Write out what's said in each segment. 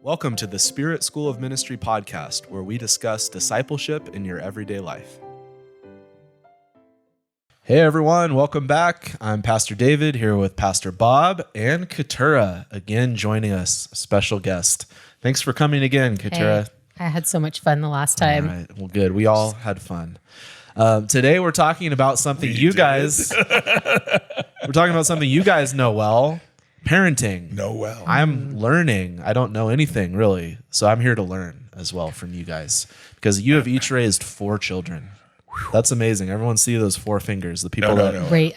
Welcome to the Spirit School of Ministry podcast, where we discuss discipleship in your everyday life. Hey everyone, welcome back. I'm Pastor David here with Pastor Bob and Keturah again joining us, a special guest. Thanks for coming again, Keturah. Hey, I had so much fun the last time. All right, well, good. We all had fun. Today we're talking about something you guys know well. Parenting. Know well. I'm learning. I don't know anything really. So I'm here to learn as well from you guys because you have each raised 4 children. That's amazing. Everyone see those 4 fingers. The people No.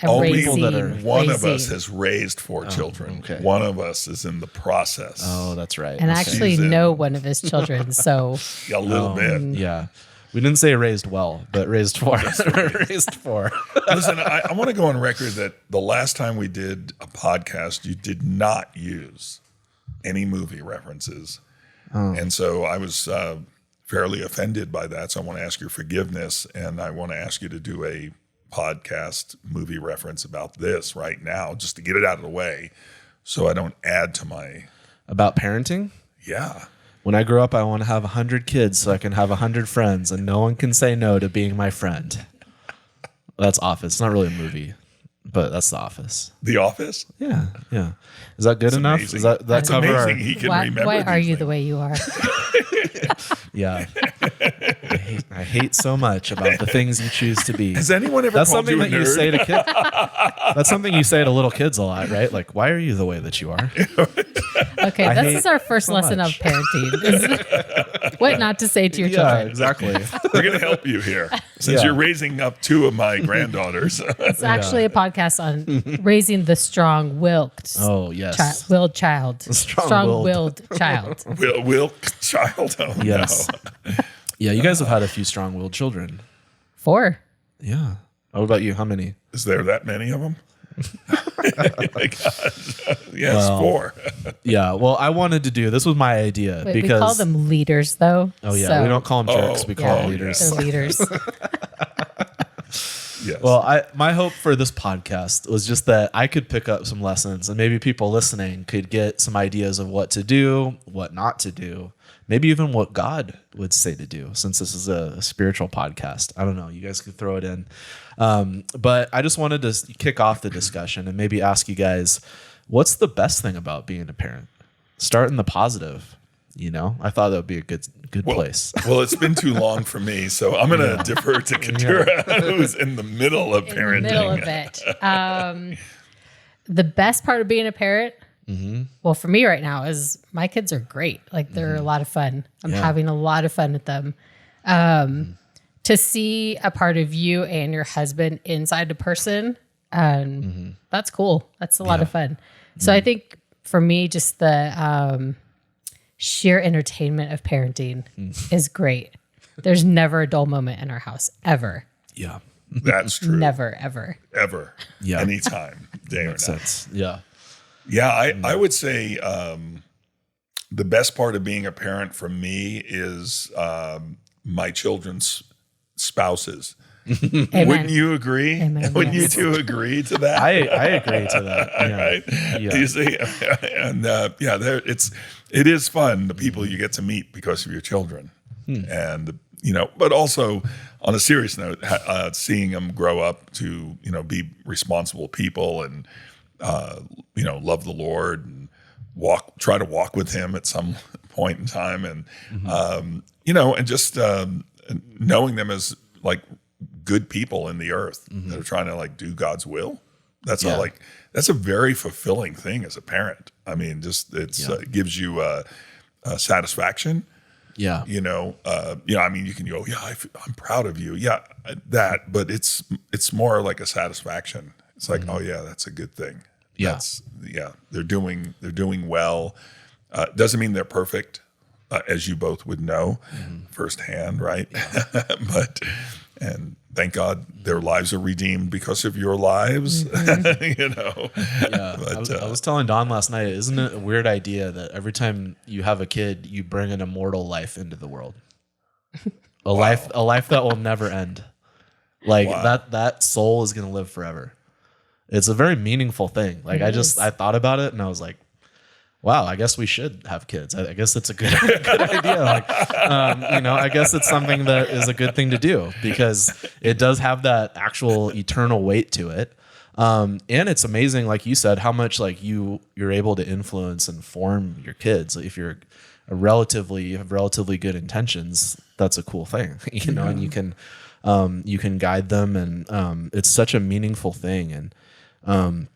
Only one of us has raised 4 children. Okay. One of us is in the process. Oh, that's right. And I actually know one of his children, so A little bit. Yeah. We didn't say raised well, but raised 4. Raised 4. Listen, I want to go on record that the last time we did a podcast, you did not use any movie references. And so I was fairly offended by that. So I want to ask your forgiveness, and I want to ask you to do a podcast movie reference about this right now, just to get it out of the way so I don't add to my... About parenting? Yeah. When I grow up, I want to have 100 kids so I can have 100 friends, and no one can say no to being my friend. That's Office. It's not really a movie, but that's The Office. The Office? Yeah. Is that good enough? Amazing. Is that That's cover amazing. He can remember. why are these you things. the way you are? Yeah. I hate so much about the things you choose to be. Has anyone ever That's called something you a that you nerd? say to kids. That's something you say to little kids a lot, right? Like, why are you the way that you are? Okay, I this hate is our first so lesson much. of parenting. What not to say to your Yeah, children. exactly. We're going to help you here. Since Yeah. you're raising up 2 of my granddaughters. It's actually a podcast on raising the strong-willed Oh, yes. willed child. Strong-willed. Strong-willed child. Wilk child. Oh, Yes. Yeah, you guys have had a few strong-willed children. 4. Yeah. What about you? How many? no. Is there that many of them? My gosh. Yes, Well, 4. Yeah. Well, I wanted to do this was my idea Wait, because we call them leaders, though. oh yeah, so, we don't call them jerks. We call yeah, them leaders. They're leaders. Yes. Well, my hope for this podcast was just that I could pick up some lessons and maybe people listening could get some ideas of what to do, what not to do, maybe even what God would say to do, since this is a spiritual podcast. I don't know. You guys could throw it in. But I just wanted to kick off the discussion and maybe ask you guys, what's the best thing about being a parent? Start in the positive. I thought that would be a good place. Well, it's been too long for me, so I'm going to defer to Keturah, who's in the middle of parenting. In the middle of it. The best part of being a parent, well, for me right now, is my kids are great. Like, they're a lot of fun. I'm having a lot of fun with them. To see a part of you and your husband inside a person, that's cool. That's a lot of fun. So I think for me, just the sheer entertainment of parenting is great. There's never a dull moment in our house, ever. Yeah. That's true. Never, ever. Ever. Yeah. Anytime. Day or night. Sense. Yeah. Yeah, I would say the best part of being a parent for me is my children's spouses. Amen. Wouldn't you agree? Amen, Wouldn't yes. you 2 agree to that? I agree to that. Yeah. Right? Yeah. You see, and it is fun, the people you get to meet because of your children. And, but also on a serious note, seeing them grow up to, be responsible people and, love the Lord and try to walk with him at some point in time. And, and just knowing them as like good people in the earth that are trying to like do God's will. That's that's a very fulfilling thing as a parent. I mean, just it gives you satisfaction. Yeah. I mean, you can go, I'm proud of you. Yeah, but it's more like a satisfaction. It's like, oh yeah, that's a good thing. Yeah. They're doing well. Doesn't mean they're perfect, as you both would know firsthand, right? And thank God their lives are redeemed because of your lives. Yeah. But, I was telling Don last night, isn't it a weird idea that every time you have a kid, you bring an immortal life into the world? A life that will never end. Like that soul is going to live forever. It's a very meaningful thing. Like I thought about it and I was like, wow, I guess we should have kids. I guess it's a good idea. Like, I guess it's something that is a good thing to do because it does have that actual eternal weight to it. And it's amazing, like you said, how much like you're able to influence and form your kids. If you're you have relatively good intentions, that's a cool thing, and you can guide them, and it's such a meaningful thing. And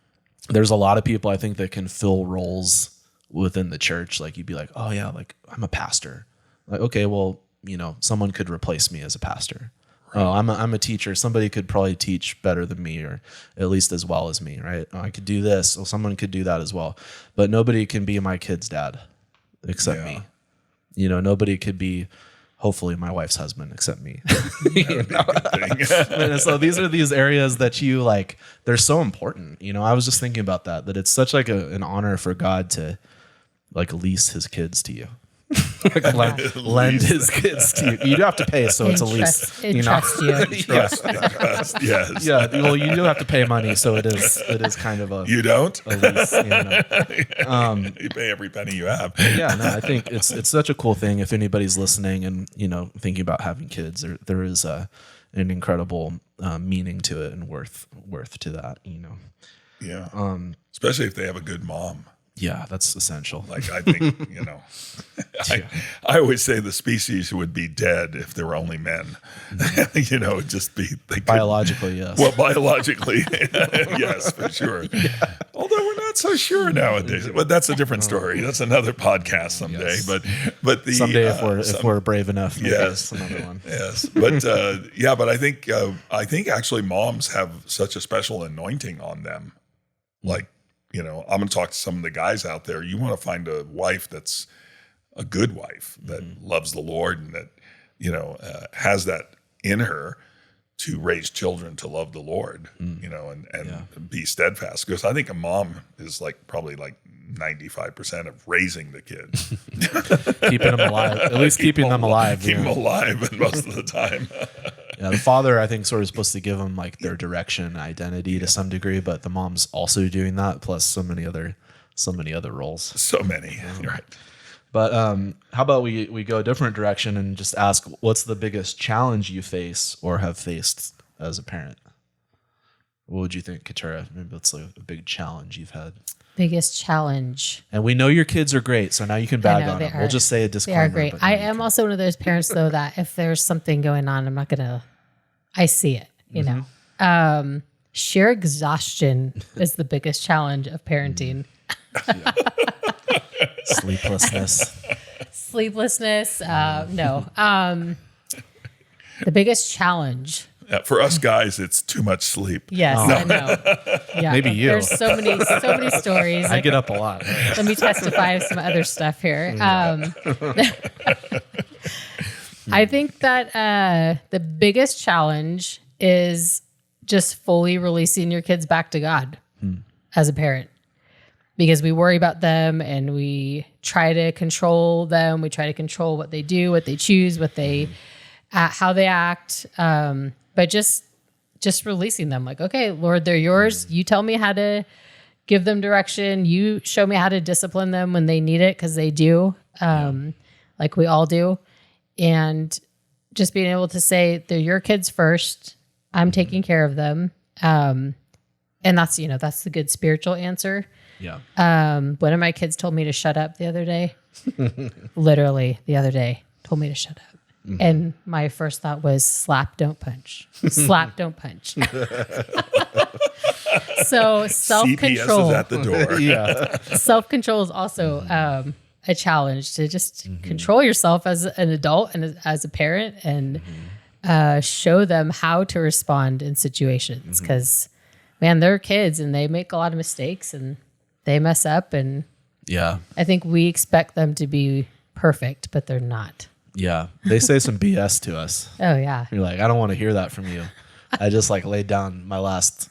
there's a lot of people I think that can fill roles within the church. Like you'd be like, oh yeah, like I'm a pastor. Like, okay, well, someone could replace me as a pastor. Right. Oh, I'm a teacher. Somebody could probably teach better than me, or at least as well as me, right? Oh, I could do this. Well, someone could do that as well. But nobody can be my kid's dad except me. Nobody could be, hopefully, my wife's husband except me. And so these are these areas that you like, they're so important. I was just thinking about that it's such like an honor for God to like lease his kids to you. Like lend his kids to you. You do have to pay, so it's a lease. Trust you. Trust, yes. Yeah. Well, you do have to pay money, so it is kind of a. You don't? A lease. You pay every penny you have. Yeah. No, I think it's such a cool thing. If anybody's listening and thinking about having kids, there is an incredible meaning to it and worth to that. Yeah. Especially if they have a good mom. Yeah, that's essential. Like I think, I always say the species would be dead if there were only men. It'd just be biologically, yes. Well, biologically, yes, for sure. Yeah. Although we're not so sure nowadays. But that's a different story. That's another podcast someday. Yes. But someday if we're brave enough, yes, another one. Yes, but but I think actually moms have such a special anointing on them, like. I'm going to talk to some of the guys out there. You want to find a wife that's a good wife that loves the Lord and that, has that in her to raise children to love the Lord, and be steadfast. Because I think a mom is probably 95% of raising the kids. Keeping them alive. At least keeping them alive. Keep them alive most of the time. Yeah, the father, I think, sort of supposed to give them their direction and identity to some degree, but the mom's also doing that, plus so many other roles. So many, right. But how about we go a different direction and just ask, what's the biggest challenge you face or have faced as a parent? What would you think, Keturah? Maybe that's a big challenge you've had. Biggest challenge. And we know your kids are great, so now you can bag on them. We'll just say a disclaimer. They are great. I am also one of those parents, though, that if there's something going on, I'm not going to, I see it, sheer exhaustion is the biggest challenge of parenting. Sleeplessness. No. The biggest challenge. For us guys, it's too much sleep. Yes, I know. Yeah, maybe you. There's so many stories. I get up a lot. Let me testify of some other stuff here. I think that the biggest challenge is just fully releasing your kids back to God as a parent, because we worry about them and we try to control them. We try to control what they do, what they choose, how they act. But just releasing them, okay, Lord, they're yours. You tell me how to give them direction. You show me how to discipline them when they need it, because they do, like we all do. And just being able to say, they're your kids first. I'm taking care of them. And that's the good spiritual answer. Yeah. One of my kids told me to shut up the other day. Literally the other day, told me to shut up. Mm-hmm. And my first thought was slap, don't punch. Slap, don't punch. So self-control. CPS is at the door. Yeah. Self-control is also a challenge, to just control yourself as an adult and as a parent, and show them how to respond in situations. Because, man, they're kids and they make a lot of mistakes and they mess up. And I think we expect them to be perfect, but they're not. Yeah. They say some BS to us. Oh, yeah. You're like, I don't want to hear that from you. I just laid down my last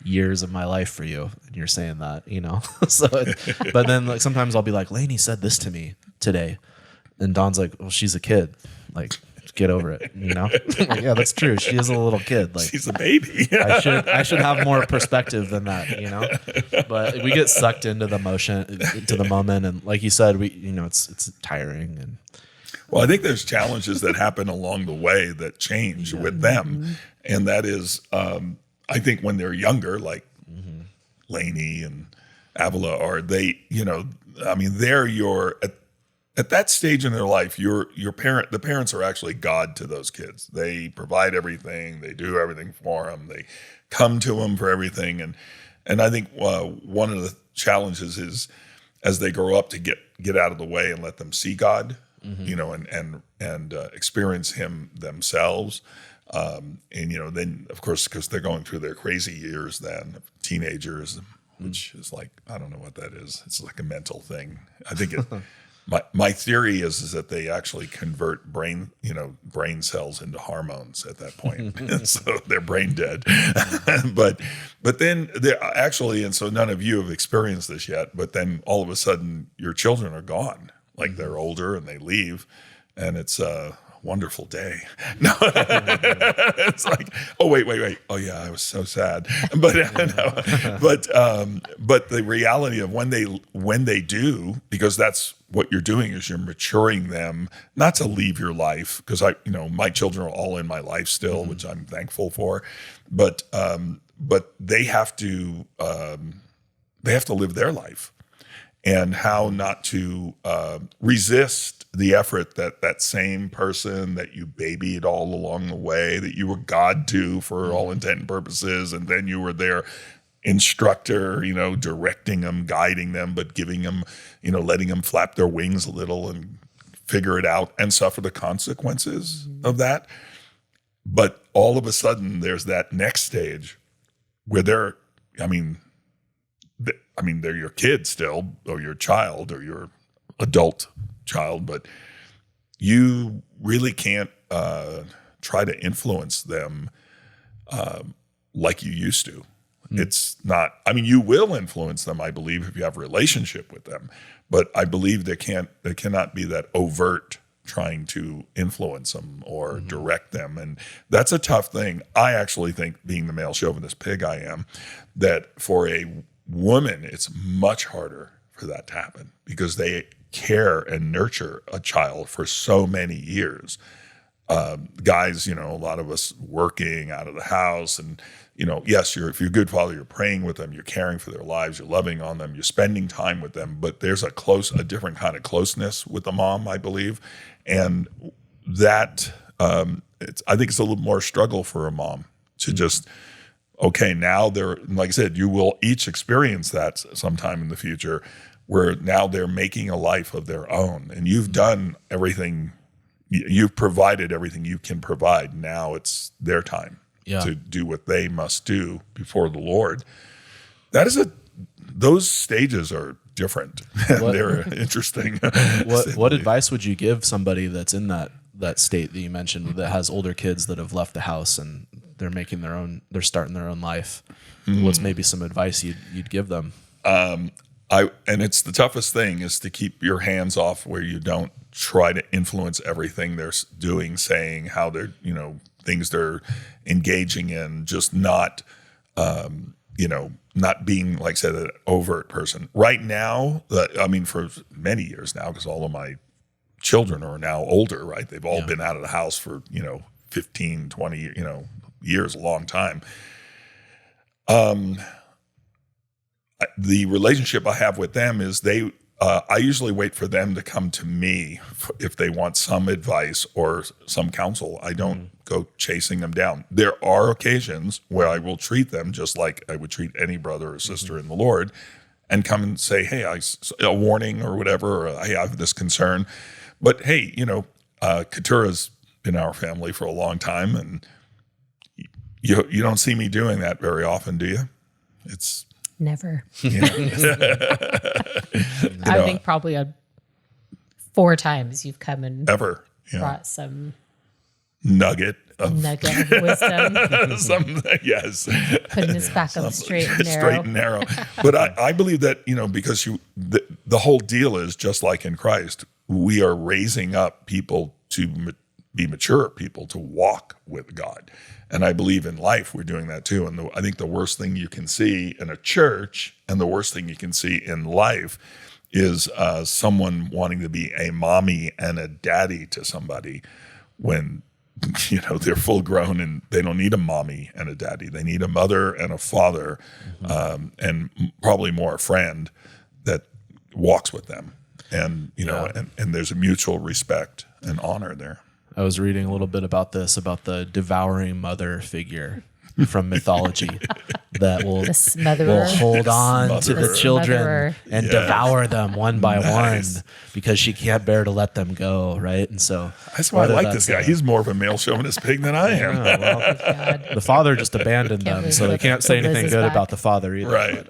years of my life for you. And you're saying that, So, but then sometimes I'll be like, Lainey said this to me today. And Dawn's like, well, she's a kid. get over it. Like, yeah, that's true. She is a little kid. Like, She's a baby. I should have more perspective than that. But we get sucked into the moment, and like you said, it's tiring. And well, I think there's challenges that happen along the way that change with them, and that is, I think when they're younger, like Lainey and Avila, they're at that stage in their life, the parents are actually God to those kids. They provide everything, they do everything for them, they come to them for everything, and I think one of the challenges is as they grow up to get out of the way and let them see God, and experience Him themselves. Then of course, because they're going through their crazy years, then teenagers, which is like, I don't know what that is. It's like a mental thing. I think my theory is that they actually convert brain cells into hormones at that point. So they're brain dead. but then they're actually, and so none of you have experienced this yet, but then all of a sudden your children are gone. Like they're older and they leave, and it's a wonderful day. No, it's like, oh wait. Oh yeah, I was so sad. But but the reality of when they do, because that's what you're doing is you're maturing them, not to leave your life, because my children are all in my life still, which I'm thankful for, but they have to live their life. And how not to resist the effort that same person that you babied all along the way, that you were God to for all intent and purposes, and then you were their instructor, directing them, guiding them, but giving them, letting them flap their wings a little and figure it out and suffer the consequences of that. But all of a sudden, there's that next stage where they're your kid still, or your child, or your adult child, but you really can't try to influence them like you used to. It's not, you will influence them, I believe, if you have a relationship with them, but I believe there cannot be that overt trying to influence them or direct them. And that's a tough thing. I actually think, being the male chauvinist pig I am, that for a woman, it's much harder for that to happen because they care and nurture a child for so many years. Guys, a lot of us working out of the house, and yes, if you're a good father, you're praying with them, you're caring for their lives, you're loving on them, you're spending time with them. But there's a different kind of closeness with the mom, I believe, and that I think it's a little more struggle for a mom to just. Okay, now they're, like I said, you will each experience that sometime in the future, where now they're making a life of their own, and you've done everything, you've provided everything you can provide. Now it's their time to do what they must do before the Lord. Those stages are different. They're interesting. What advice would you give somebody that's in that state that you mentioned, that has older kids that have left the house and they're starting their own life? What's maybe some advice you'd give them? And it's the toughest thing, is to keep your hands off, where you don't try to influence everything they're doing, saying, how they're, things they're engaging in, just not, not being, like I said, an overt person. Right now, for many years now, because all of my children are now older, right? They've all been out of the house for, 15, 20, years, a long time. The relationship I have with them is I usually wait for them to come to me if they want some advice or some counsel. I don't go chasing them down. There are occasions where I will treat them just like I would treat any brother or sister in the Lord, and come and say, hey, a warning or whatever, or hey, I have this concern. But hey, Keturah's been our family for a long time, and you don't see me doing that very often, do you? It's never. I think probably 4 times you've come and brought some nugget of wisdom. Something, yes. Putting us back on the straight and narrow. Straight and narrow. But I believe that, because the whole deal is, just like in Christ, we are raising up people to be mature people, to walk with God. And I believe in life we're doing that too. And I think the worst thing you can see in a church and the worst thing you can see in life is someone wanting to be a mommy and a daddy to somebody when they're full grown and they don't need a mommy and a daddy. They need a mother and a father, and probably more a friend that walks with them. And, and there's a mutual respect and honor there. I was reading a little bit about this, about the devouring mother figure from mythology that will hold on to the children and devour them one by one because she can't bear to let them go, right? And so that's why I like this guy. He's more of a male chauvinist pig than I am. The father just abandoned them, so they can't say anything good about the father either. Right.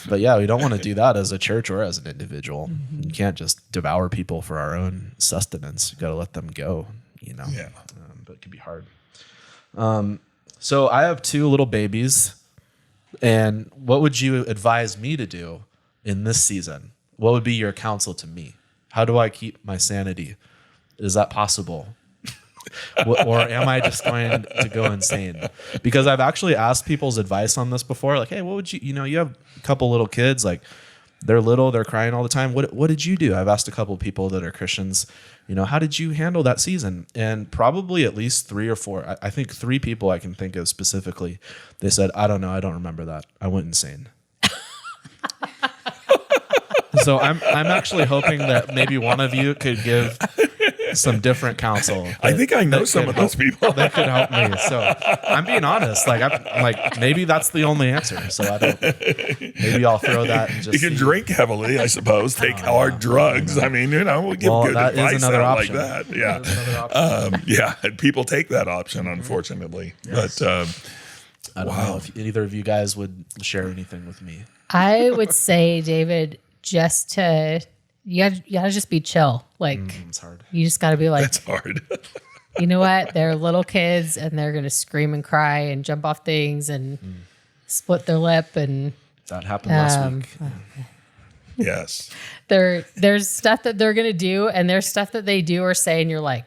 But yeah, we don't want to do that as a church or as an individual. Mm-hmm. You can't just devour people for our own sustenance. You got to let them go, Yeah. But it can be hard. So I have 2 little babies, and what would you advise me to do in this season? What would be your counsel to me? How do I keep my sanity? Is that possible? Or am I just going to go insane? Because I've actually asked people's advice on this before. Like, hey, what would you have a couple little kids, like they're little, they're crying all the time. What did you do? I've asked a couple of people that are Christians, how did you handle that season? And probably at least 3 or 4, I think 3 people I can think of specifically. They said, I don't know. I don't remember that. I went insane. So I'm actually hoping that maybe one of you could give some different counsel. I think I know some of those people. That could help me. So I'm being honest. I'm like, maybe that's the only answer. So maybe I'll throw that and just. You can drink heavily, I suppose. Take hard drugs. I mean, we'll give good advice out option. like that. Yeah, and people take that option, unfortunately. Yes. But I don't know if either of you guys would share anything with me. I would say, David, you gotta just be chill. Like it's hard. You just gotta be like, that's hard. You know what? They're little kids and they're gonna scream and cry and jump off things and split their lip, and that happened last week. Yes. There's stuff that they're gonna do, and there's stuff that they do or say, and you're like,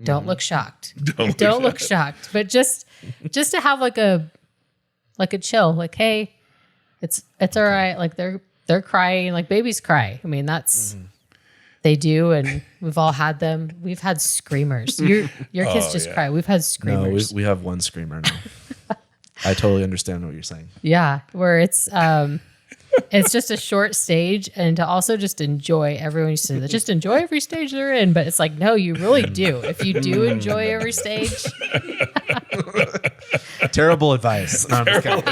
don't look shocked. Don't look shocked. But just to have like a chill, like, hey, it's all right. Like they're crying, like babies cry. I mean, that's they do, and we've all had them. We've had screamers. Your kids just cry. We've had screamers. No, we have one screamer now. I totally understand what you're saying. Yeah, where it's just a short stage, and to also just enjoy everyone used to just enjoy every stage they're in. But it's like, no, you really do. If you do enjoy every stage. Terrible advice. No, I'm just kidding.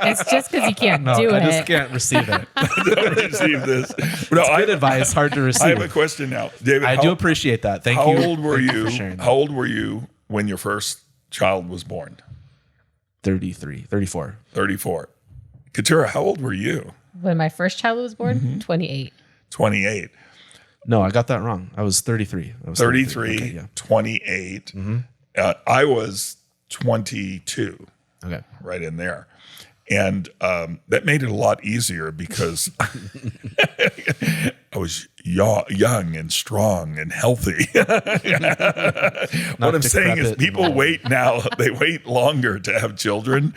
It's just because you can't do it. I just can't receive it. Don't receive this. No, good advice, hard to receive. I have a question now, David. I do appreciate that. Thank you. How old were you? How old were you when your first child was born? 34. Keturah, how old were you? When my first child was born? 28. 28. No, I got that wrong. I was 33. 33, okay, yeah. 28. I was 22. Okay. Right in there. And that made it a lot easier because I was young and strong and healthy. What I'm saying is people wait now. They wait longer to have children.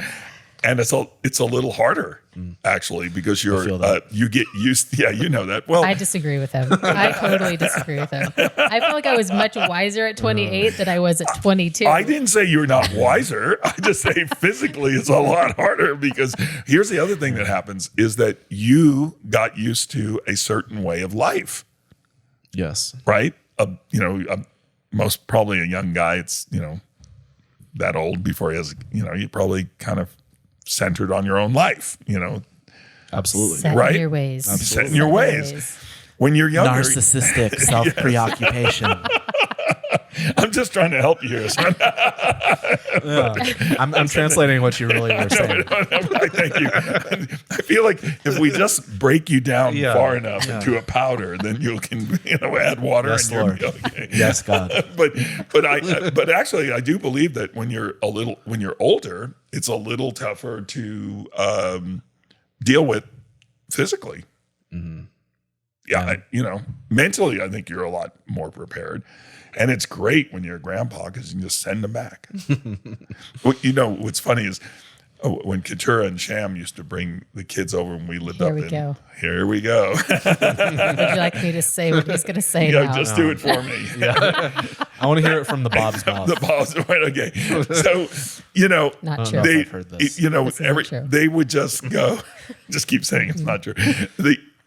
And it's a little harder, actually, because you get used. Yeah, you know that. Well, I disagree with him. I totally disagree with him. I feel like I was much wiser at 28 than I was at 22. I didn't say you're not wiser. I just say physically it's a lot harder, because here's the other thing that happens is that you got used to a certain way of life. Yes. Right. Most probably a young guy. It's that old before he has. You probably kind of centered on your own life, Absolutely. Set right? in your ways. Set in your ways. When you're younger. Narcissistic self-preoccation. I'm just trying to help you here, son. I'm translating what you really were saying. Thank you. I feel like if we just break you down far enough into a powder, then you can add water. Yes, and Lord. Okay. Yes, God. But actually, I do believe that when you're older, it's a little tougher to deal with physically. mentally, I think you're a lot more prepared. And it's great when you're a grandpa because you can just send them back. What's funny is when Keturah and Sham used to bring the kids over when we lived Here we go. Here we go. Would you like me to say what he's going to say now? Just do it for me. I want to hear it from the Bob's mouth. The Bob's, right, okay. So, Not true. I've heard this. true. they would just go, just keep saying it's not true.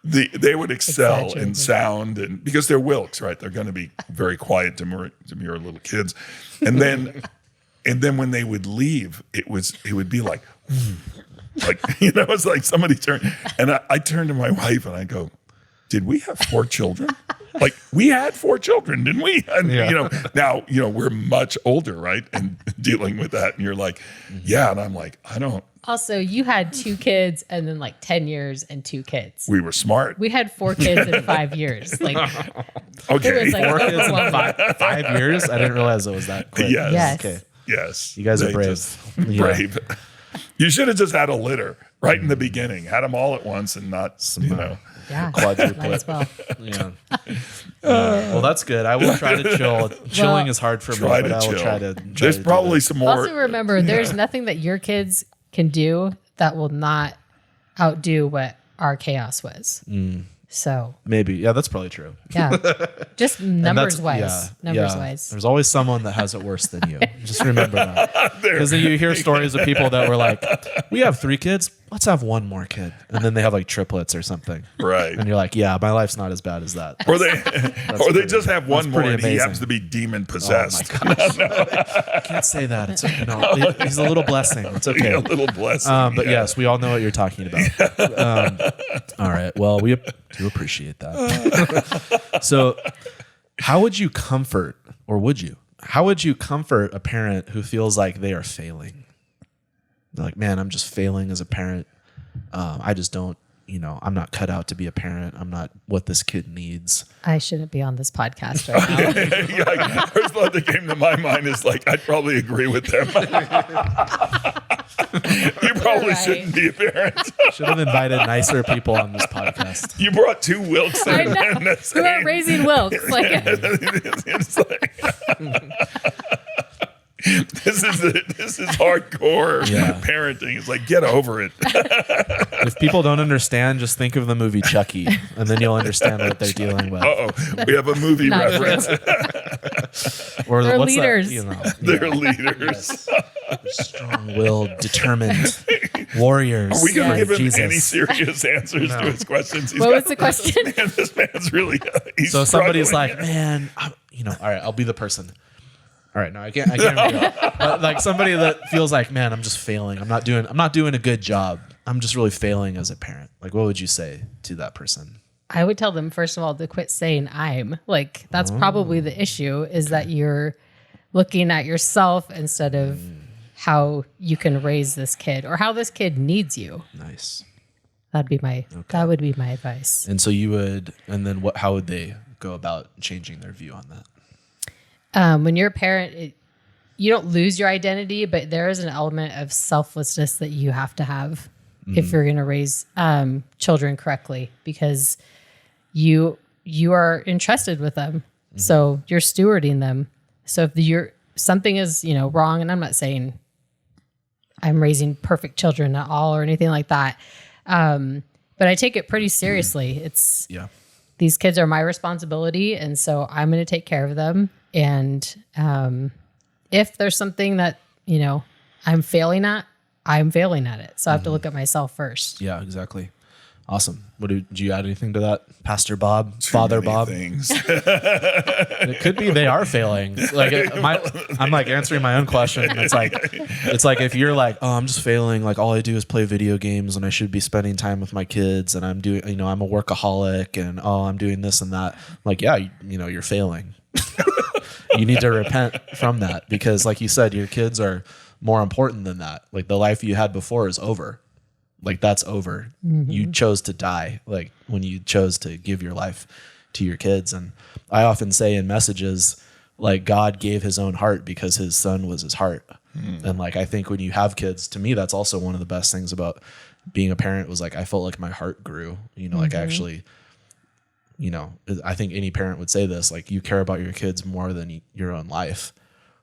They would excel in sound, and because they're Wilks, right? They're going to be very quiet, demure little kids. And then when they would leave, it would be like it's like somebody turned, and I turned to my wife and I go, did we have 4 children? Like, we had 4 children, didn't we? And now we're much older, right? And dealing with that, and you're like, yeah. And I'm like, I don't. Also, you had 2 kids and then like 10 years and 2 kids. We were smart. We had 4 kids in 5 years. Like, okay, it was like 4 kids in 5 years. I didn't realize it was that quick. Yes. Okay. Yes. You guys are brave. Brave. You should have just had a litter right in the beginning. Had them all at once and not, Yeah, quadruplet. might as well. Yeah. Well, that's good. I will try to chill. Chilling is hard for me, Try but to I will chill. try to. There's probably some more. Also, remember, there's nothing that your kids can do that will not outdo what our chaos was. So Maybe. Yeah, that's probably true. yeah, just numbers wise. Yeah, Numbers yeah. wise. There's always someone that has it worse than you. Just remember that. Because then you hear stories of people that were like, we have 3 kids. Let's have 1 more kid. And then they have like triplets or something. Right. And you're like, yeah, my life's not as bad as that. Or they just have one more and he amazing. happens to be demon possessed. Oh my gosh. You can't say that. It's he's a little blessing. It's okay. A little blessing. But yes, we all know what you're talking about. All right. Well, we do appreciate that. So how would you comfort, or would you? How would you comfort a parent who feels like they are failing? They're like, man, I'm just failing as a parent. I just don't, I'm not cut out to be a parent. I'm not what this kid needs. I shouldn't be on this podcast right now. First thought that came to my mind is like, I'd probably agree with them. You probably Right. shouldn't be a parent. Should have invited nicer people on this podcast. You brought 2 Wilks I in. know. Who are raising Wilks? Like, It's like, this is hardcore parenting. It's like, get over it. If people don't understand, just think of the movie Chucky, and then you'll understand what they're dealing with. We have a movie Not reference. Or They're what's leaders. That? They're leaders. Strong-willed, determined warriors. Are we going to like give him Jesus. any serious answers to his questions? What was the question? This man's really. He's So somebody's struggling. like, man, all right, I'll be the person. All right, no, I can't. But like somebody that feels like, man, I'm just failing. I'm not doing a good job. I'm just really failing as a parent. Like, what would you say to that person? I would tell them, first of all, to quit saying I'm. Like, that's probably the issue, is that you're looking at yourself instead of how you can raise this kid or how this kid needs you. Nice. That would be my advice. And so you would, and then how would they go about changing their view on that? When you're a parent, you don't lose your identity, but there is an element of selflessness that you have to have if you're going to raise children correctly, because you are entrusted with them. So you're stewarding them. So if something is, wrong, and I'm not saying I'm raising perfect children at all or anything like that. But I take it pretty seriously. These kids are my responsibility. And so I'm going to take care of them. And if there's something that, I'm failing at it. So I have to look at myself first. Yeah, exactly. Awesome. Did you add anything to that, Pastor Bob, Father Bob? Things. It could be they are failing. Like I'm like answering my own question. It's like if you're like, oh, I'm just failing. Like all I do is play video games, and I should be spending time with my kids, and I'm doing, I'm a workaholic, and I'm doing this and that. I'm like, yeah, you're failing. You need to repent from that, because, like you said, your kids are more important than that. Like the life you had before is over. Like that's over. You chose to die, like when you chose to give your life to your kids. And I often say in messages, like God gave his own heart because his son was his heart. And like, I think when you have kids, to me, that's also one of the best things about being a parent was like, I felt like my heart grew, like I actually, I think any parent would say this, like, you care about your kids more than your own life.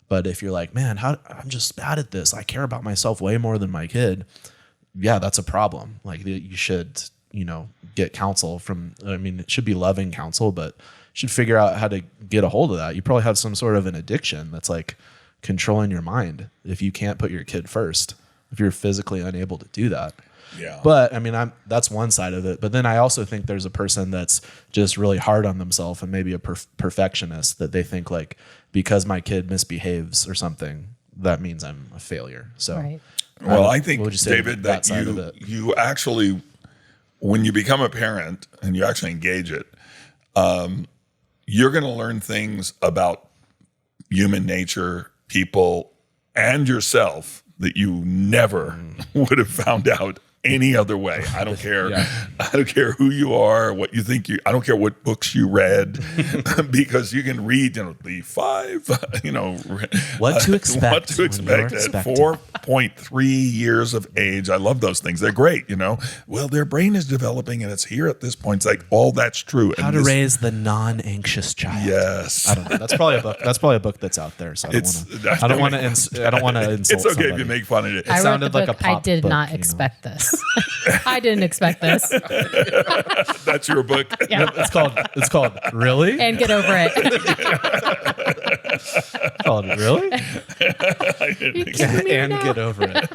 But if you're like, man, I'm just bad at this, I care about myself way more than my kid. Yeah, that's a problem. Like, you should, get counsel it should be loving counsel, but you should figure out how to get a hold of that. You probably have some sort of an addiction that's like controlling your mind if you can't put your kid first, if you're physically unable to do that. Yeah. But that's one side of it. But then I also think there's a person that's just really hard on themselves and maybe a perfectionist, that they think like, because my kid misbehaves or something, that means I'm a failure. So, right. Well, I think, David, that you actually, when you become a parent and you actually engage it, you're going to learn things about human nature, people, and yourself that you never would have found out any other way. I don't care. I don't care who you are, what you think I don't care what books you read, because you can read, the 5, what to expect. What to expect at 4.3 years of age. I love those things. They're great. Well, their brain is developing and it's here at this point. It's like, all that's true. How to raise the non-anxious child. Yes. I don't know. That's probably a book that's out there. So I don't want to insult. It's okay somebody. if you make fun of it. I sounded wrote the like book. a pop I did book, not expect this. I didn't expect this. That's your book. Yeah. It's called Really? And Get Over It. Called Really? And Get Over It.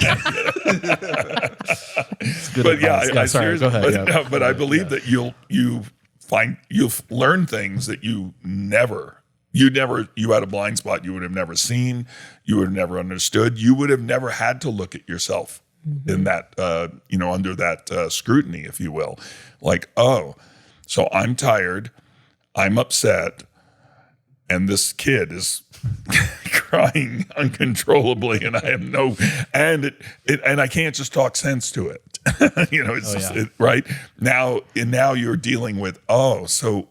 But yeah, I sorry, seriously, go ahead. but I believe that you'll learn things that you had a blind spot you would have never seen, you would have never understood, you would have never had to look at yourself in that, under that scrutiny, if you will. Like, oh, so I'm tired, I'm upset, and this kid is crying uncontrollably, and I have and I can't just talk sense to it. It's right now. And now you're dealing with, so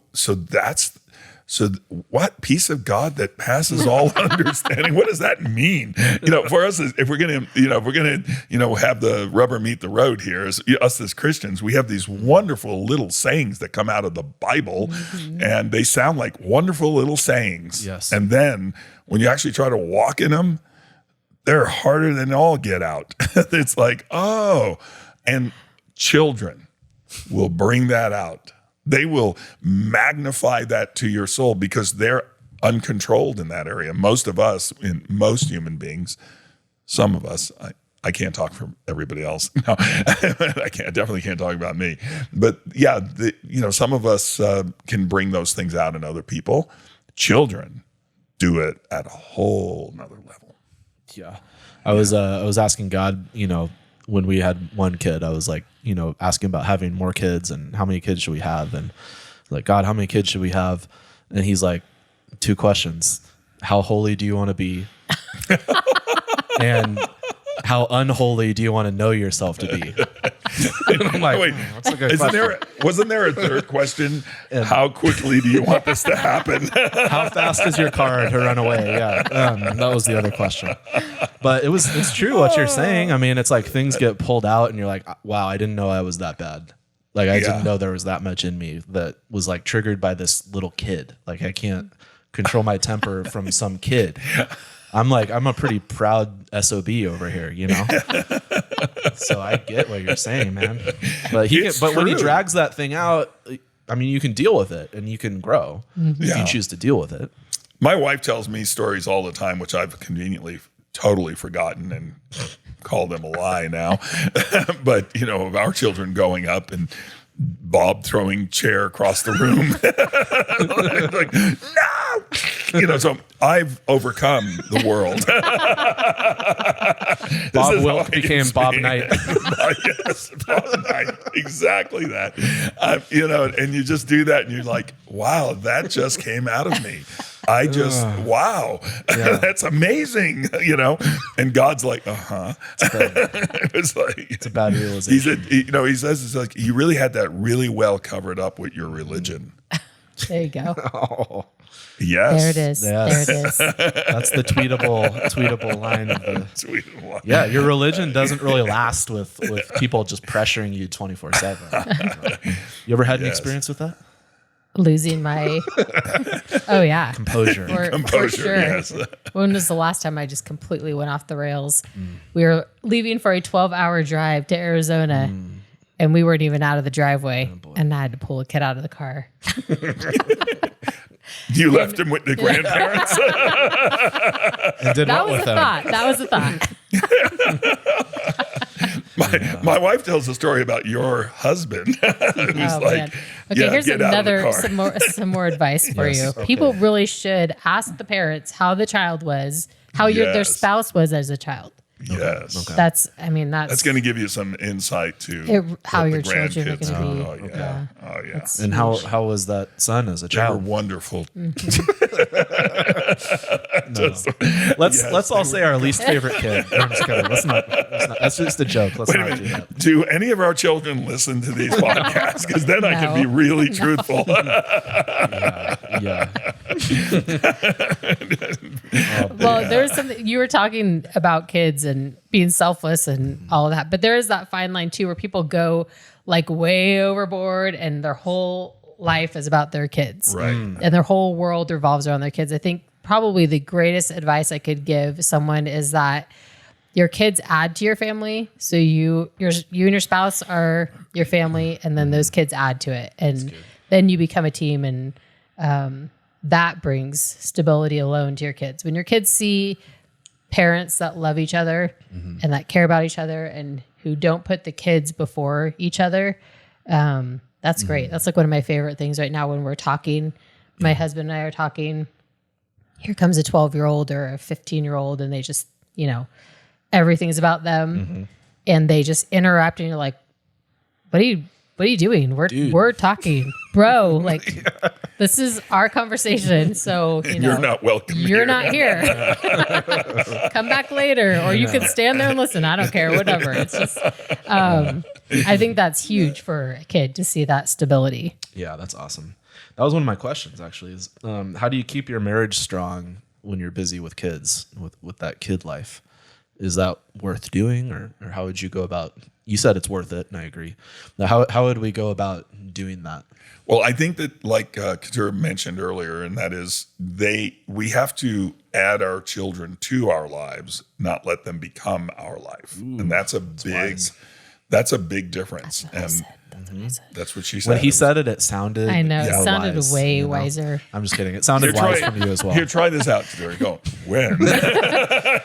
what piece of God that passes all understanding? What does that mean? For us, if we're gonna have the rubber meet the road here, us as Christians, we have these wonderful little sayings that come out of the Bible, and they sound like wonderful little sayings. Yes. And then when you actually try to walk in them, they're harder than all get out. It's like, and children will bring that out. They will magnify that to your soul because they're uncontrolled in that area. Most of us, most human beings, some of us, I can't talk for everybody else. No, I definitely can't talk about me. But yeah, some of us can bring those things out in other people. Children do it at a whole nother level. Yeah. I was asking God, when we had one kid, I was like, asking about having more kids and how many kids should we have? And like, God, how many kids should we have? And he's like, 2 questions. How holy do you want to be? And how unholy do you want to know yourself to be? I'm like, wait, that's a good question. Wasn't there a third question? How quickly do you want this to happen? How fast is your car to run away? Yeah, that was the other question. But it's true what you're saying. I mean, it's like things get pulled out, and you're like, wow, I didn't know I was that bad. Like I didn't know there was that much in me that was like triggered by this little kid. Like I can't control my temper from some kid. I'm a pretty proud SOB over here, So I get what you're saying, man. But when he drags that thing out, I mean, you can deal with it and you can grow if you choose to deal with it. My wife tells me stories all the time, which I've conveniently totally forgotten and call them a lie now. But, of our children going up and Bob throwing chair across the room. Like, no! So I've overcome the world. Bob Wilk became Bob Knight. Yes, Bob Knight. Exactly that. And you just do that and you're like, wow, that just came out of me. Wow, that's amazing, And God's like, It's like, it's a bad realization. He says, it's like, you really had that really well covered up with your religion. There you go. Oh. Yes. There it is. Yes. There it is. That's the tweetable line of the. Yeah, your religion doesn't really last with people just pressuring you 24/7. You ever had an experience with that? losing my Composure. for sure. Yes. When was the last time I just completely went off the rails? We were leaving for a 12-hour drive to Arizona, and we weren't even out of the driveway, and I had to pull a kid out of the car. You left him with the grandparents. And did That what was with a them? thought. That was a thought. My wife tells a story about your husband. Who's Man. Okay, here's get out of the another car. some more advice for you. Yes, okay. People really should ask the parents how the child was, how their Yes. spouse was as a child. Yes. Okay. That's That's going to give you some insight to how what your the children are grandkids going to are. be. Oh, yeah. Oh, yeah. And how was that son as a They were child? wonderful. Let's all say our least favorite kid. No, I'm just kidding. Let's not. That's just a joke. Let's Wait a not do minute. that. Do any of our children listen to these podcasts? Because then I can be No. really truthful. Yeah. Well, there's something you were talking about kids and being selfless and all of that, but there is that fine line too where people go like way overboard and their whole life is about their kids. Right. And their whole world revolves around their kids. I think probably the greatest advice I could give someone is that your kids add to your family. So you and your spouse are your family, and then those kids add to it. And then you become a team, and that brings stability alone to your kids. When your kids see parents that love each other and that care about each other and who don't put the kids before each other, that's great. That's like one of my favorite things right now when we're talking. My husband and I are talking. Here comes a 12-year-old or a 15-year-old, and they just, everything's about them, and they just interrupt, and you're like, "What are you doing? We're talking, bro. Like, this is our conversation. So You're not welcome. You're not here. Come back later, or you can stand there and listen. I don't care, whatever. It's just, I think that's huge for a kid to see that stability. Yeah, that's awesome. That was one of my questions, actually, is how do you keep your marriage strong when you're busy with kids, with that kid life? Is that worth doing, or how would you go about? You said it's worth it, and I agree. Now, how would we go about doing that? Well, I think that, like Keturah mentioned earlier, and that is we have to add our children to our lives, not let them become our life. And that's a big difference. And that's what she said. When he said it, it sounded. I know. It sounded wise, way wiser. I'm just kidding. It sounded wise from you as well. Here, try this out, Keturah. Go. When?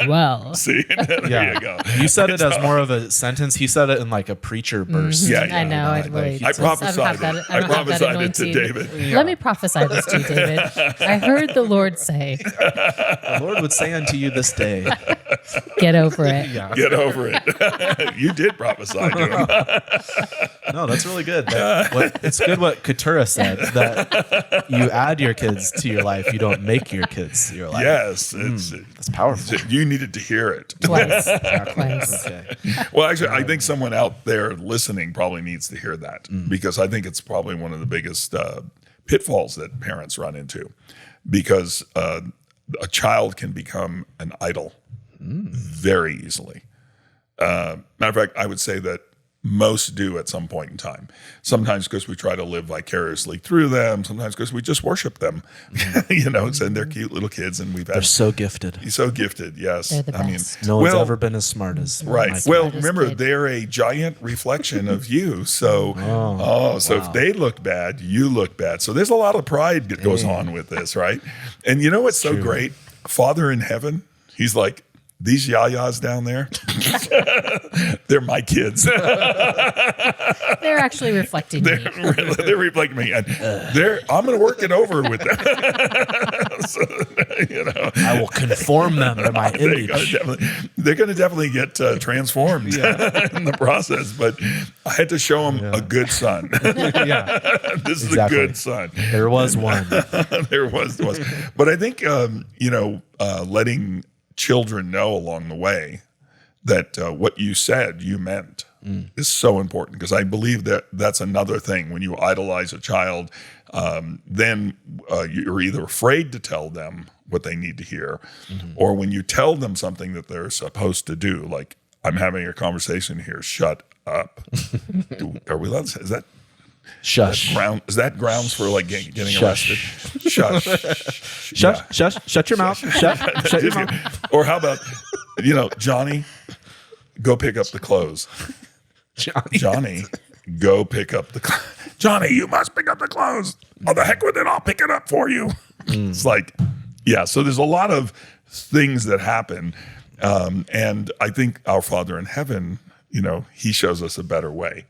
Well, See? There you go. You said it as more of a sentence. He said it in like a preacher burst. Yeah, I know. Like, I prophesied it. I prophesied it to David. Let me prophesy this to you, David. I heard the Lord say, The Lord would say unto you this day. get over it. Yeah. Get over it. You did prophesy to him. No, that's really good. It's good what Keturah said, that you add your kids to your life. You don't make your kids your life. Yes. That's powerful. You needed to hear it. Twice. Twice. Okay. Well, actually, I think someone out there listening probably needs to hear that because I think it's probably one of the biggest pitfalls that parents run into because a child can become an idol very easily. Matter of fact, I would say that most do at some point in time. Sometimes because we try to live vicariously through them. Sometimes because we just worship them, and they're cute little kids, and They're so gifted. so gifted. Yes, They're the best. No one's well, ever been as smart as right. my Well, smartest remember kid. they're a giant reflection of you. So, if they look bad, you look bad. So there's a lot of pride that goes on with this, right? And you know what's so great? Father in heaven, he's like, these yayas down there, they're my kids. They're actually reflecting me. They're reflecting me, and I'm going to work it over with them. I will conform them to my image. They're going to definitely get transformed in the process. But I had to show them a good son. Yeah. This is Exactly. a good son. There was one. There was. But I think letting children know along the way that what you said you meant is so important, because I believe that that's another thing. When you idolize a child, then you're either afraid to tell them what they need to hear, or when you tell them something that they're supposed to do, like, I'm having a conversation here, shut up. Are we allowed to say, is that? Shush. Is that grounds for like getting Shush. arrested? Shush. Shut your mouth. Shut your mouth. Or how about, Johnny, go pick up the clothes. Johnny, go pick up the clothes. Johnny, you must pick up the clothes. Oh, the heck with it. I'll pick it up for you. It's like, so there's a lot of things that happen. And I think our Father in heaven, he shows us a better way.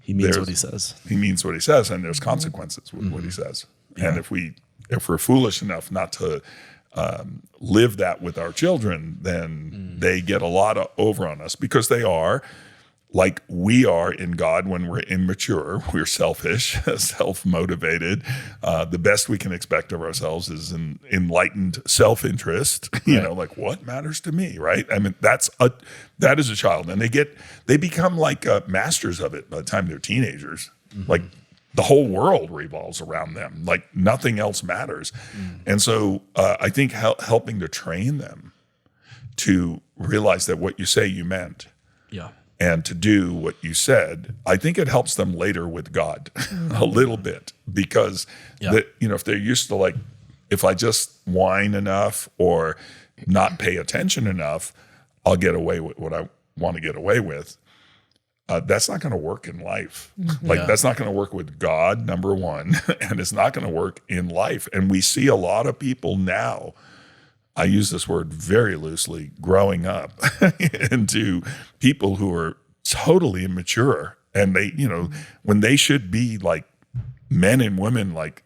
He means what he says. He means what he says, and there's consequences with what he says. Yeah. And if we're foolish enough not to live that with our children, then they get a lot over on us, because they are like we are in God when we're immature. We're selfish, self-motivated. The best we can expect of ourselves is an enlightened self-interest. Like, what matters to me, right? I mean, that is a child, and they become like masters of it by the time they're teenagers. Like, the whole world revolves around them. Like, nothing else matters. And so I think helping to train them to realize that what you say you meant. Yeah. And to do what you said, I think it helps them later with God a little bit, because if they're used to, like, if I just whine enough or not pay attention enough, I'll get away with what I want to get away with. That's not going to work in life. That's not going to work with God, number one, and it's not going to work in life. And we see a lot of people now, I use this word very loosely, growing up into people who are totally immature. And they, when they should be like men and women, like,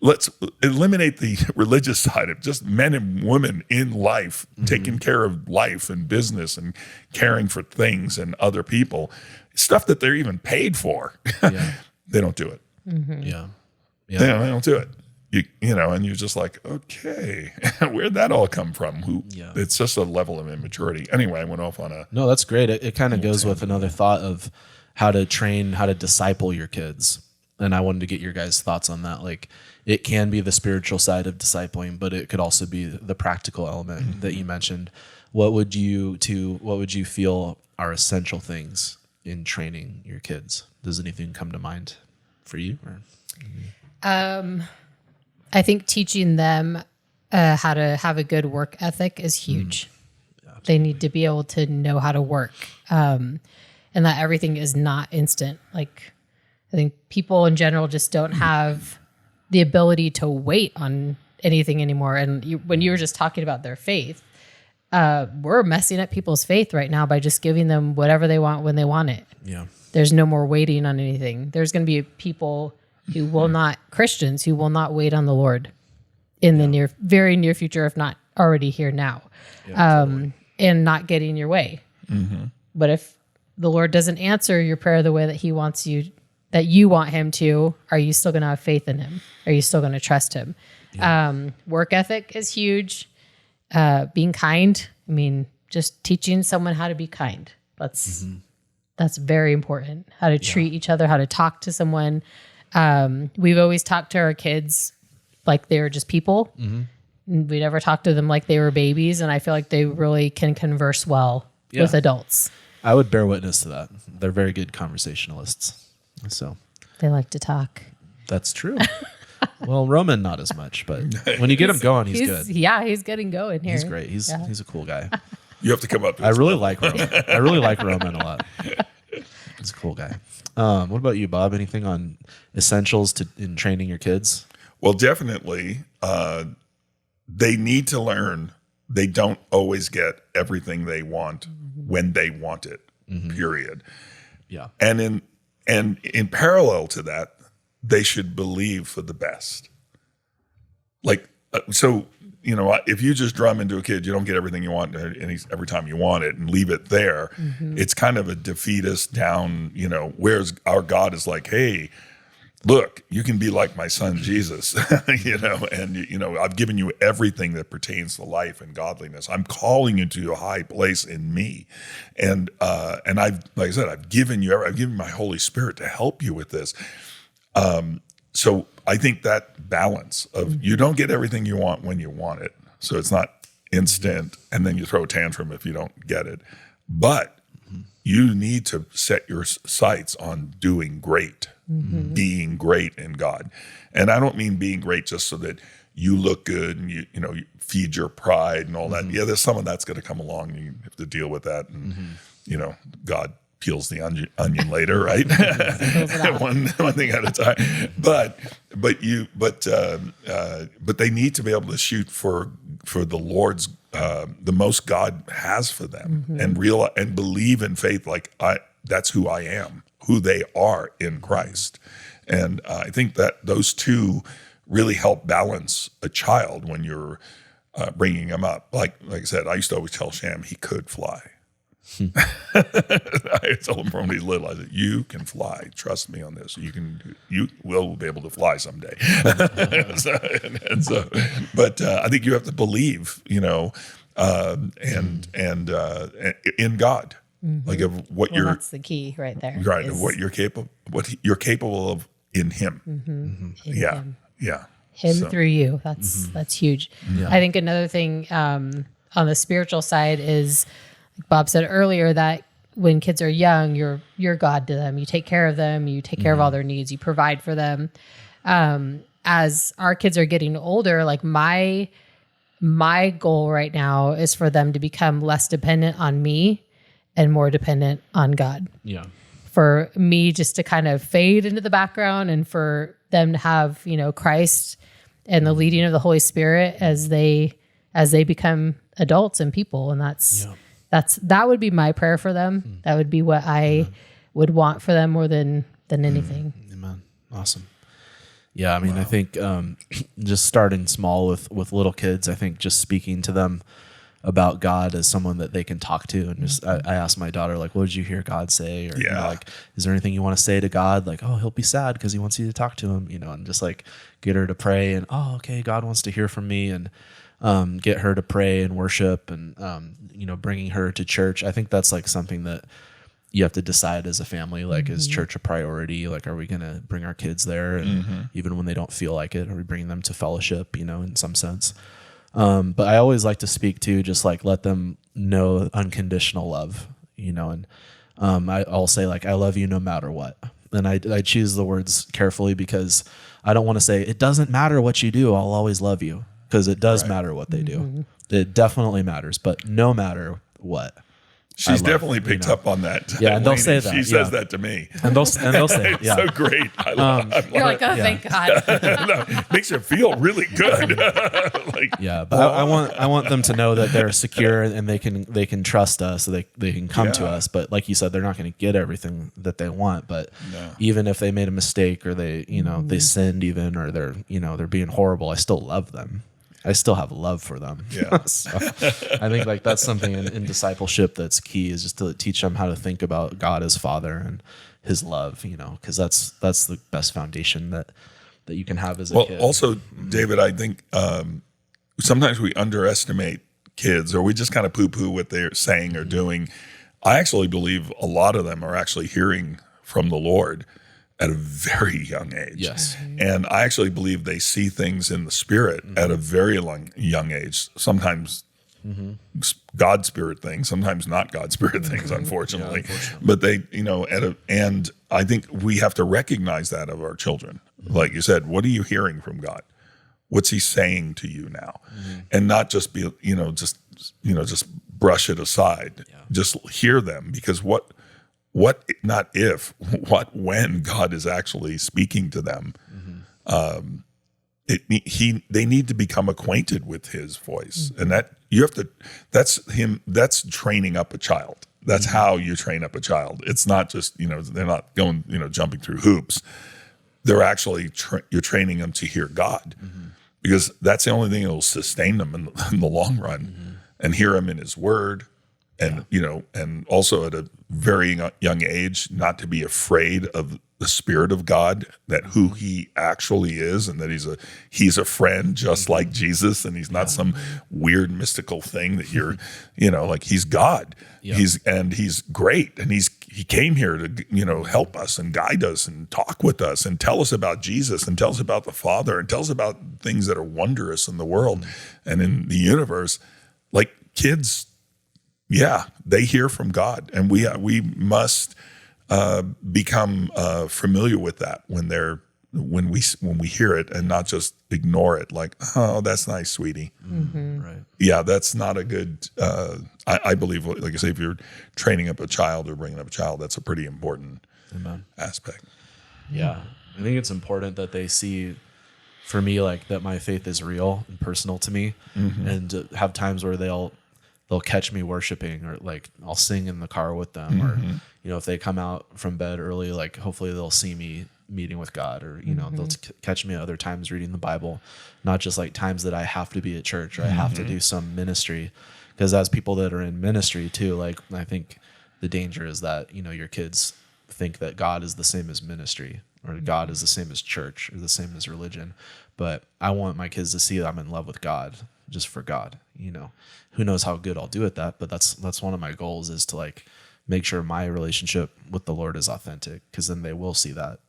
let's eliminate the religious side of just men and women in life, taking care of life and business and caring for things and other people, stuff that they're even paid for. They don't do it. Yeah. They don't do it. And you're just like, okay, where'd that all come from? It's just a level of immaturity. Anyway, I went off on a... No, that's great. It kind of goes with another thought of how to disciple your kids. And I wanted to get your guys' thoughts on that. Like, it can be the spiritual side of discipling, but it could also be the practical element that you mentioned. What would you feel are essential things in training your kids? Does anything come to mind for you? I think teaching them how to have a good work ethic is huge. They need to be able to know how to work, and that everything is not instant. Like, I think people in general just don't have the ability to wait on anything anymore. And when you were just talking about their faith, we're messing up people's faith right now by just giving them whatever they want when they want it. Yeah. There's no more waiting on anything. There's going to be people who will not, Christians who will not wait on the Lord in the very near future, if not already here now, and not getting your way. But if the Lord doesn't answer your prayer the way that he wants you, that you want him to, are you still going to have faith in him? Are you still going to trust him? Work ethic is huge. Being kind. I mean, just teaching someone how to be kind. That's very important. How to treat each other, how to talk to someone. We've always talked to our kids like they were just people. We never talked to them like they were babies. And I feel like they really can converse well with adults. I would bear witness to that. They're very good conversationalists. So they like to talk. That's true. Well, Roman, not as much, but when you get him going, he's good. Yeah, he's getting going here. He's great. He's a cool guy. You have to come up to I really like Roman. I really like Roman a lot. He's a cool guy. What about you, Bob? Anything on essentials in training your kids? Well, definitely. They need to learn they don't always get everything they want when they want it, period. Yeah. And in parallel to that, they should believe for the best. Like, if you just drum into a kid, you don't get everything you want every time you want it and leave it there. It's kind of a defeatist down, whereas our God is like, hey, look, you can be like my son, Jesus, and I've given you everything that pertains to life and godliness. I'm calling you to a high place in me. And I've given you my Holy Spirit to help you with this. So I think that balance of you don't get everything you want when you want it. So it's not instant and then you throw a tantrum if you don't get it. But you need to set your sights on doing great, being great in God. And I don't mean being great just so that you look good and you feed your pride and all that. Yeah, there's some of that's going to come along. You have to deal with that, and God peels the onion later, right? one thing at a time. But they need to be able to shoot for the Lord's the most God has for them, and believe in faith that's who I am, who they are in Christ. And I think that those two really help balance a child when you're bringing him up. Like I said, I used to always tell Sham he could fly. I told him from when he's little, I said, you can fly. Trust me on this. You will be able to fly someday. But I think you have to believe, and in God, like of what that's the key right there. Right, of what you're capable of in Him. Him. Him through you. That's huge. Yeah. I think another thing on the spiritual side is, like Bob said earlier, that when kids are young, you're God to them. You take care of them. You take care of all their needs. You provide for them. As our kids are getting older, like my goal right now is for them to become less dependent on me and more dependent on God. Yeah. For me just to kind of fade into the background, and for them to have, Christ and the leading of the Holy Spirit as they become adults and people. And that would be my prayer for them. That would be what I would want for them more than anything. Amen. Awesome. Yeah. I mean, I think just starting small with little kids, I think just speaking to them about God as someone that they can talk to. And just, I asked my daughter, like, what did you hear God say? Or, like, is there anything you want to say to God? Like, oh, he'll be sad because he wants you to talk to him, and just like get her to pray and, oh, okay, God wants to hear from me, and get her to pray and worship, and, bringing her to church. I think that's like something that you have to decide as a family, like, is church a priority? Like, are we going to bring our kids there? And even when they don't feel like it, are we bringing them to fellowship, in some sense? But I always like to speak to just like let them know unconditional love, and I'll say like, I love you no matter what. And I choose the words carefully because I don't want to say it doesn't matter what you do, I'll always love you, because it does matter what they do. It definitely matters, but no matter what. She's definitely picked up on that. Yeah, and they'll say that. She says that to me. And they'll say it. It's so great. You're like, oh, thank God. Makes her feel really good. But I want them to know that they're secure and they can trust us, so they can come to us. But like you said, they're not going to get everything that they want. But even if they made a mistake, or they they sinned even, or they're being horrible, I still love them. I still have love for them. Yeah. So I think like that's something in discipleship that's key, is just to teach them how to think about God as Father and His love, because that's the best foundation that you can have as a kid. Well, also, David, I think sometimes we underestimate kids, or we just kind of poo-poo what they're saying or doing. I actually believe a lot of them are actually hearing from the Lord at a very young age. Yes. And I actually believe they see things in the Spirit at a very young age. Sometimes God Spirit things, sometimes not God Spirit things, unfortunately. But they, and I think we have to recognize that of our children. Like you said, what are you hearing from God? What's He saying to you now? And not just be, just brush it aside. Yeah. Just hear them, because not if, when God is actually speaking to them, they need to become acquainted with His voice, and that's training up a child. That's how you train up a child. It's not just, they're not going, jumping through hoops. They're actually, you're training them to hear God, because that's the only thing that will sustain them in the long run, and hear Him in His Word. And, and also at a very young age, not to be afraid of the Spirit of God, that who He actually is, and that He's a friend just like Jesus, and He's not some weird mystical thing that you're, like He's God. Yeah. He's great, and He came here to, help us and guide us and talk with us and tell us about Jesus and tell us about the Father and tell us about things that are wondrous in the world and in the universe. Like, kids they hear from God, and we must become familiar with that when we hear it, and not just ignore it like, oh, that's nice, sweetie. Right. Yeah, that's not a good. I believe, like I say, if you're training up a child or bringing up a child, that's a pretty important aspect. Yeah, I think it's important that they see, for me, like that my faith is real and personal to me, and have times where they'll catch me worshiping, or like I'll sing in the car with them, or if they come out from bed early, like hopefully they'll see me meeting with God, or they'll catch me at other times reading the Bible, not just like times that I have to be at church or I have to do some ministry. Because as people that are in ministry too, like I think the danger is that your kids think that God is the same as ministry, or God is the same as church, or the same as religion. But I want my kids to see that I'm in love with God, just for God. Who knows how good I'll do at that, but that's one of my goals, is to like make sure my relationship with the Lord is authentic, because then they will see that,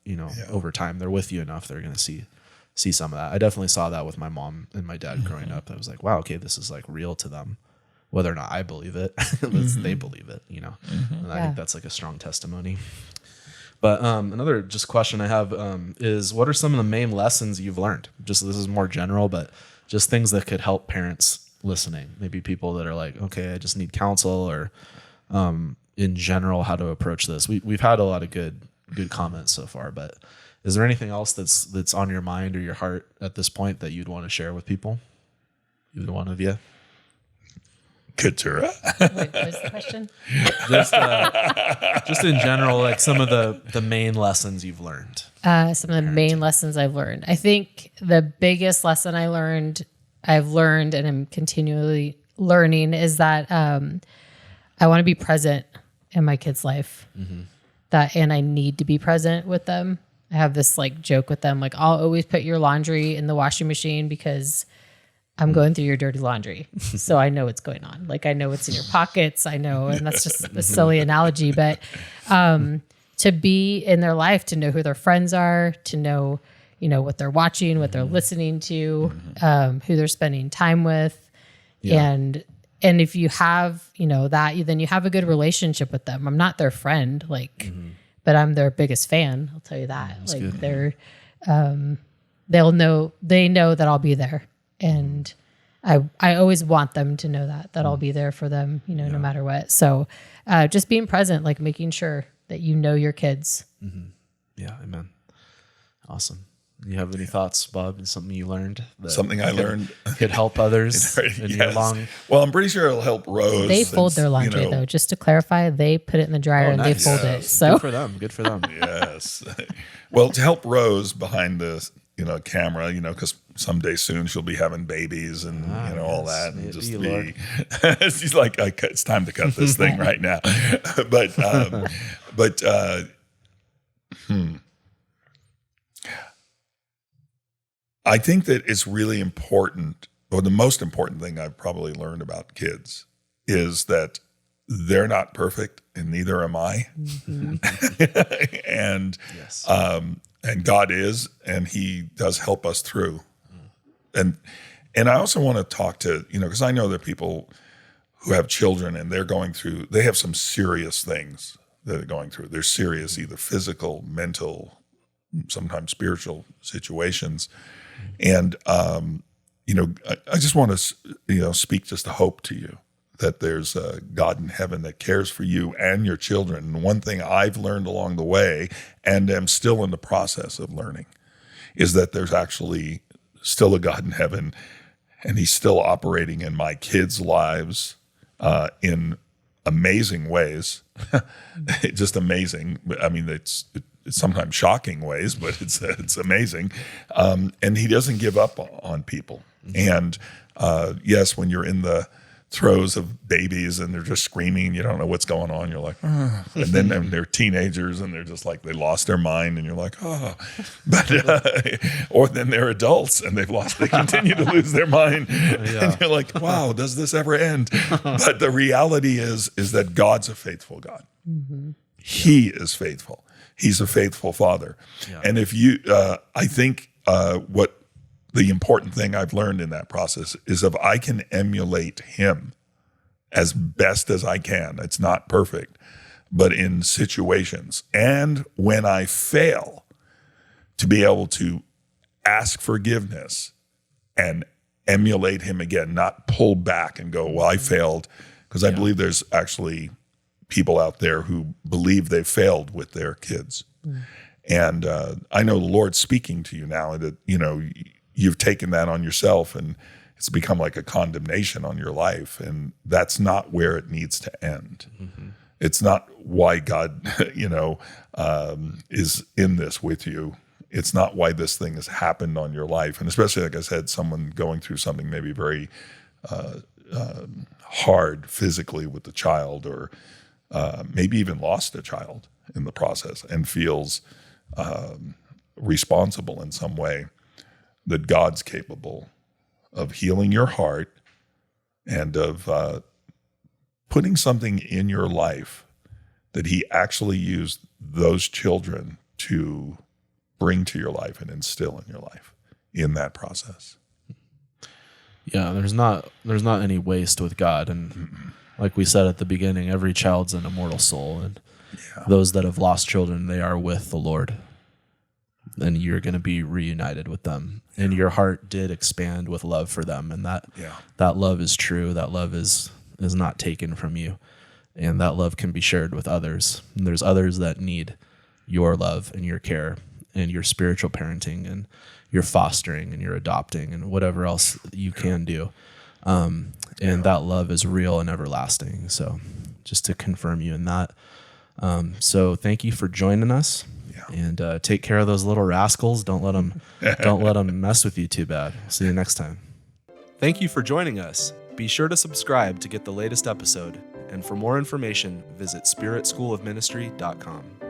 over time. They're with you enough, they're going to see some of that. I definitely saw that with my mom and my dad growing up. I was like, wow, okay, this is like real to them, whether or not I believe it, they believe it, and I think that's like a strong testimony. But another just question I have is, what are some of the main lessons you've learned? Just, this is more general, but just things that could help parents listening, maybe people that are like, okay, I just need counsel, or in general, how to approach this. We've had a lot of good comments so far, but is there anything else that's on your mind or your heart at this point that you'd want to share with people? Either one of you. Keturah. Wait, what was the question? Just in general, like some of the main lessons you've learned. Some of the main lessons I've learned. I think the biggest lesson I've learned, and I'm continually learning, is that I want to be present in my kid's life. And I need to be present with them. I have this like joke with them, like, I'll always put your laundry in the washing machine because I'm going through your dirty laundry. So I know what's going on. Like, I know what's in your pockets. I know, and that's just a silly analogy, but to be in their life, to know who their friends are, to know, what they're watching, what they're listening to, who they're spending time with. Yeah. And if you have, that, then you have a good relationship with them. I'm not their friend, but I'm their biggest fan. I'll tell you that. That's like good. They're, they know that I'll be there. And I always want them to know that I'll be there for them, no matter what. So just being present, like making sure that your kids. Yeah. Amen. Awesome. You have any thoughts, Bob? Something you learned? Something I learned could help others in your long. Well, I'm pretty sure it'll help Rose. They fold their laundry though. Just to clarify, they put it in the dryer and nice. they fold it. So Good for them. Yes. Well, to help Rose behind the camera, because someday soon she'll be having babies and all that, and just be. She's like, it's time to cut this thing right now. but I think that it's really important, or the most important thing I've probably learned about kids is that they're not perfect, and neither am I. And yes. And God is, and He does help us through. And I also want to talk to, because I know that people who have children and they have some serious things that they're going through. They're serious, either physical, mental, sometimes spiritual situations. And, I just want to, speak just a hope to you that there's a God in heaven that cares for you and your children. And one thing I've learned along the way, and am still in the process of learning, is that there's actually still a God in heaven, and He's still operating in my kids' lives in amazing ways. Just amazing. I mean, it's sometimes shocking ways, but it's amazing. And He doesn't give up on people. And yes, when you're in the throes of babies and they're just screaming, you don't know what's going on, you're like, oh. And then they're teenagers and they're just like, they lost their mind, and you're like, oh. But or then they're adults and they continue to lose their mind. And you're like, wow, does this ever end? But the reality is that God's a faithful God. He is faithful. He's a faithful Father. Yeah. And if you, I think what the important thing I've learned in that process is if I can emulate Him as best as I can. It's not perfect, but in situations. And when I fail, to be able to ask forgiveness and emulate him again, not pull back and go, well, I failed. Because I believe there's actually people out there who believe they failed with their kids. And I know the Lord's speaking to you now that, you've taken that on yourself and it's become like a condemnation on your life. And that's not where it needs to end. It's not why God, is in this with you. It's not why this thing has happened on your life. And especially, like I said, someone going through something maybe very hard physically with the child, or maybe even lost a child in the process and feels responsible in some way, that God's capable of healing your heart and of putting something in your life that he actually used those children to bring to your life and instill in your life in that process. Yeah, there's not any waste with God. And like we said at the beginning, every child's an immortal soul. And those that have lost children, they are with the Lord. And you're going to be reunited with them. And your heart did expand with love for them. And that love is true. That love is not taken from you. And that love can be shared with others. And there's others that need your love and your care and your spiritual parenting and your fostering and your adopting and whatever else you can do. And that love is real and everlasting. So just to confirm you in that. So thank you for joining us. And take care of those little rascals. Don't let them mess with you too bad. See you next time. Thank you for joining us. Be sure to subscribe to get the latest episode. And for more information, visit spiritschoolofministry.com.